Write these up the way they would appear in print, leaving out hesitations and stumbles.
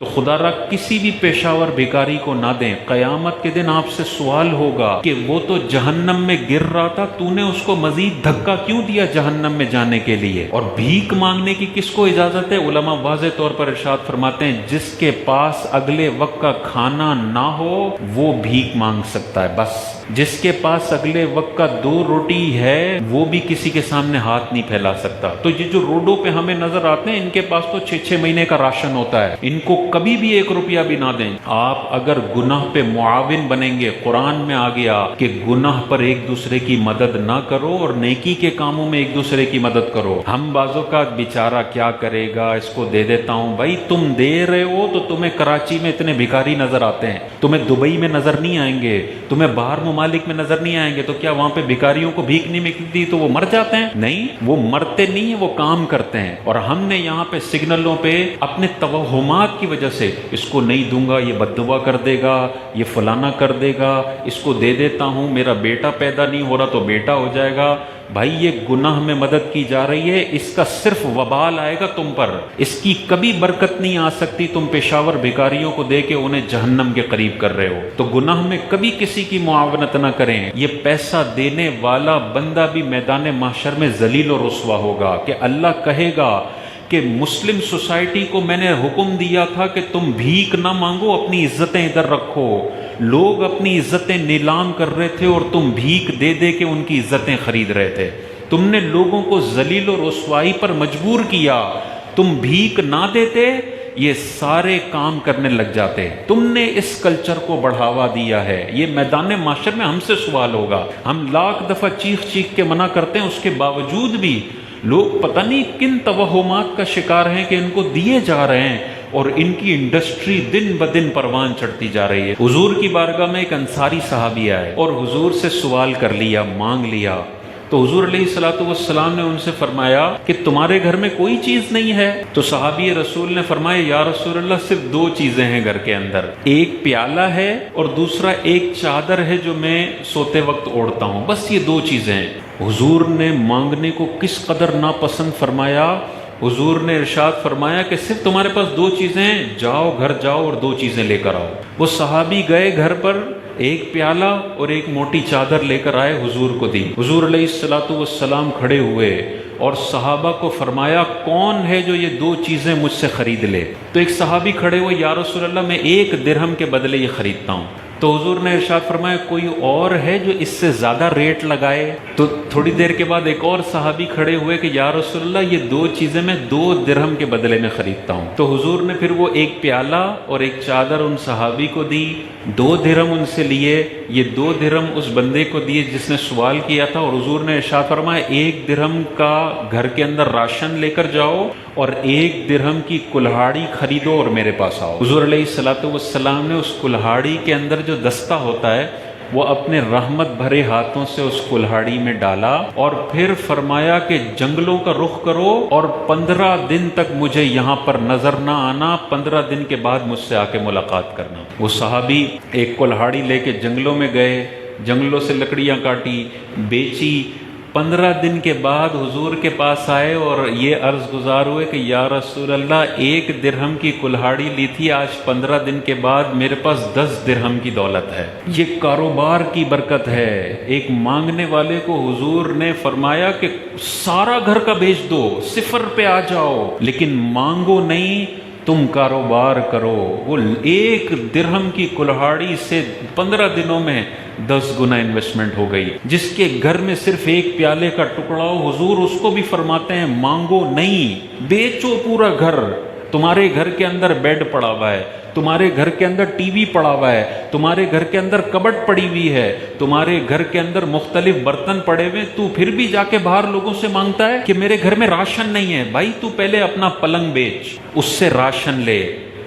تو خدا را کسی بھی پیشاور بھکاری کو نہ دیں، قیامت کے دن آپ سے سوال ہوگا کہ وہ تو جہنم میں گر رہا تھا، تو نے اس کو مزید دھکا کیوں دیا جہنم میں جانے کے لیے؟ اور بھیک مانگنے کی کس کو اجازت ہے؟ علماء واضح طور پر ارشاد فرماتے ہیں جس کے پاس اگلے وقت کا کھانا نہ ہو وہ بھیک مانگ سکتا ہے، بس جس کے پاس اگلے وقت کا 2 روٹی ہے وہ بھی کسی کے سامنے ہاتھ نہیں پھیلا سکتا۔ تو یہ جو روڈوں پہ ہمیں نظر آتے ہیں ان کے پاس تو 6 مہینے کا راشن ہوتا ہے، ان کو کبھی بھی 1 روپیہ بھی نہ دیں۔ آپ اگر گناہ پہ معاون بنیں گے، قرآن میں آ گیا کہ گناہ پر ایک دوسرے کی مدد نہ کرو اور نیکی کے کاموں میں ایک دوسرے کی مدد کرو۔ ہم بعضوں کا بیچارہ کیا کرے گا، اس کو دے دیتا ہوں۔ بھائی تم دے رہے ہو تو تمہیں کراچی میں اتنے بھکاری نظر آتے ہیں، تمہیں دبئی میں نظر نہیں آئیں گے، تمہیں باہر ممالک میں نظر نہیں آئیں گے، تو کیا وہاں پہ بھکاریوں کو بھیک نہیں ملتی تو وہ مر جاتے ہیں؟ نہیں، وہ مرتے نہیں ہیں، وہ کام کرتے ہیں۔ اور ہم نے یہاں پہ سگنلوں پہ اپنے توہمات کی وجہ سے اس کو نہیں دوں گا، یہ بد دعا کر دے گا، یہ فلانا کر دے گا، اس کو دے دیتا ہوں، میرا بیٹا پیدا نہیں ہو رہا تو بیٹا ہو جائے گا۔ بھائی یہ گناہ میں مدد کی جا رہی ہے، اس کا صرف وبال آئے گا تم پر، اس کی کبھی برکت نہیں آ سکتی۔ تم پیشاور بھکاریوں کو دے کے انہیں جہنم کے قریب کر رہے ہو، تو گناہ میں کبھی کسی کی معاونت نہ کریں۔ یہ پیسہ دینے والا بندہ بھی میدان محشر میں ذلیل و رسوا ہوگا کہ اللہ کہے گا کہ مسلم سوسائٹی کو میں نے حکم دیا تھا کہ تم بھیک نہ مانگو، اپنی عزتیں ادھر رکھو۔ لوگ اپنی عزتیں نیلام کر رہے تھے اور تم بھیک دے دے کے ان کی عزتیں خرید رہے تھے۔ تم نے لوگوں کو ذلیل و رسوائی پر مجبور کیا، تم بھیک نہ دیتے یہ سارے کام کرنے لگ جاتے۔ تم نے اس کلچر کو بڑھاوا دیا ہے، یہ میدان معاشر میں ہم سے سوال ہوگا۔ ہم لاکھ دفعہ چیخ چیخ کے منع کرتے ہیں، اس کے باوجود بھی لوگ پتہ نہیں کن توہمات کا شکار ہیں کہ ان کو دیے جا رہے ہیں، اور ان کی انڈسٹری دن بدن پروان چڑھتی جا رہی ہے۔ حضور کی بارگاہ میں ایک انصاری صحابی آئے اور حضور سے سوال کر لیا، مانگ لیا، تو حضور علیہ الصلوۃ والسلام نے ان سے فرمایا کہ تمہارے گھر میں کوئی چیز نہیں ہے؟ تو صحابی رسول نے فرمایا یا رسول اللہ صرف 2 چیزیں ہیں گھر کے اندر، ایک پیالہ ہے اور دوسرا ایک چادر ہے جو میں سوتے وقت اوڑھتا ہوں، بس یہ 2 چیزیں ہیں۔ حضور نے مانگنے کو کس قدر ناپسند فرمایا، حضور نے ارشاد فرمایا کہ صرف تمہارے پاس 2 چیزیں ہیں، جاؤ گھر جاؤ اور 2 چیزیں لے کر آؤ۔ وہ صحابی گئے گھر پر، ایک پیالہ اور ایک موٹی چادر لے کر آئے، حضور کو دی۔ حضور علیہ الصلوۃ والسلام کھڑے ہوئے اور صحابہ کو فرمایا کون ہے جو یہ 2 چیزیں مجھ سے خرید لے؟ تو ایک صحابی کھڑے ہوئے، یا رسول اللہ میں 1 درہم کے بدلے یہ خریدتا ہوں۔ تو حضور نے ارشاد فرمایا کوئی اور ہے جو اس سے زیادہ ریٹ لگائے؟ تو تھوڑی دیر کے بعد ایک اور صحابی کھڑے ہوئے کہ یا رسول اللہ یہ 2 چیزیں میں 2 درہم کے بدلے میں خریدتا ہوں۔ تو حضور نے پھر وہ ایک پیالہ اور ایک چادر ان صحابی کو دی، 2 درہم ان سے لیے، یہ 2 درہم اس بندے کو دیے جس نے سوال کیا تھا، اور حضور نے ارشاد فرمایا 1 درہم کا گھر کے اندر راشن لے کر جاؤ اور 1 درہم کی کلہاڑی خریدو اور میرے پاس آؤ۔ حضور علیہ الصلوۃ والسلام نے اس کلہاڑی کے اندر جو دستہ ہوتا ہے وہ اپنے رحمت بھرے ہاتھوں سے اس کلہاڑی میں ڈالا اور پھر فرمایا کہ جنگلوں کا رخ کرو اور 15 دن تک مجھے یہاں پر نظر نہ آنا، 15 دن کے بعد مجھ سے آ کے ملاقات کرنا۔ وہ صحابی ایک کلہاڑی لے کے جنگلوں میں گئے، جنگلوں سے لکڑیاں کاٹی، بیچی، 15 دن کے بعد حضور کے پاس آئے اور یہ عرض گزار ہوئے کہ یا رسول اللہ 1 درہم کی کلہاڑی لی تھی، آج 15 دن کے بعد میرے پاس 10 درہم کی دولت ہے۔ یہ کاروبار کی برکت ہے۔ ایک مانگنے والے کو حضور نے فرمایا کہ سارا گھر کا بیچ دو، 0 پہ آ جاؤ، لیکن مانگو نہیں، تم کاروبار کرو۔ وہ 1 درہم کی کلہاڑی سے 15 دنوں میں 10 گنا انویسٹمنٹ ہو گئی۔ جس کے گھر میں صرف 1 پیالے کا ٹکڑا ہو، حضور اس کو بھی فرماتے ہیں مانگو نہیں، بیچو پورا گھر۔ تمہارے گھر کے اندر بیڈ پڑا ہوا ہے، تمہارے گھر کے اندر ٹی وی پڑا ہوا ہے، تمہارے گھر کے اندر کبٹ پڑی ہوئی ہے، تمہارے گھر کے اندر مختلف برتن پڑے ہوئے، تو پھر بھی جا کے باہر لوگوں سے مانگتا ہے کہ میرے گھر میں راشن نہیں ہے۔ بھائی تو پہلے اپنا پلنگ بیچ، اس سے راشن لے،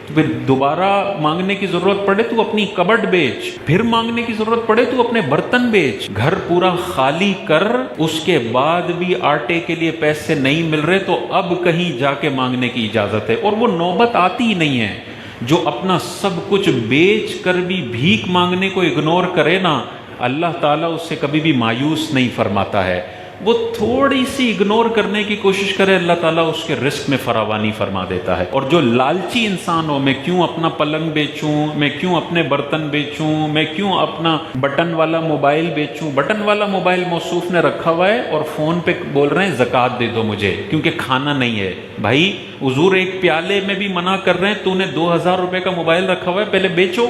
پھر دوبارہ مانگنے کی ضرورت پڑے تو اپنی کبٹ بیچ، پھر مانگنے کی ضرورت پڑے تو اپنے برتن بیچ، گھر پورا خالی کر۔ اس کے بعد بھی آٹے کے لیے پیسے نہیں مل رہے تو اب کہیں جا کے مانگنے کی اجازت ہے، اور وہ نوبت آتی ہی نہیں ہے۔ جو اپنا سب کچھ بیچ کر بھی بھیک مانگنے کو اگنور کرے نا، اللہ تعالیٰ اس سے کبھی بھی مایوس نہیں فرماتا ہے۔ وہ تھوڑی سی اگنور کرنے کی کوشش کرے، اللہ تعالیٰ اس کے رزق میں فراوانی فرما دیتا ہے۔ اور جو لالچی انسان ہو، میں کیوں اپنا پلنگ بیچوں، میں کیوں اپنے برتن بیچوں، میں کیوں اپنا بٹن والا موبائل بیچوں، بٹن والا موبائل موصوف نے رکھا ہوا ہے اور فون پہ بول رہے ہیں زکوٰۃ دے دو مجھے کیونکہ کھانا نہیں ہے۔ بھائی حضور ایک پیالے میں بھی منع کر رہے ہیں، تو نے 2000 روپے کا موبائل رکھا ہوا ہے، پہلے بیچو۔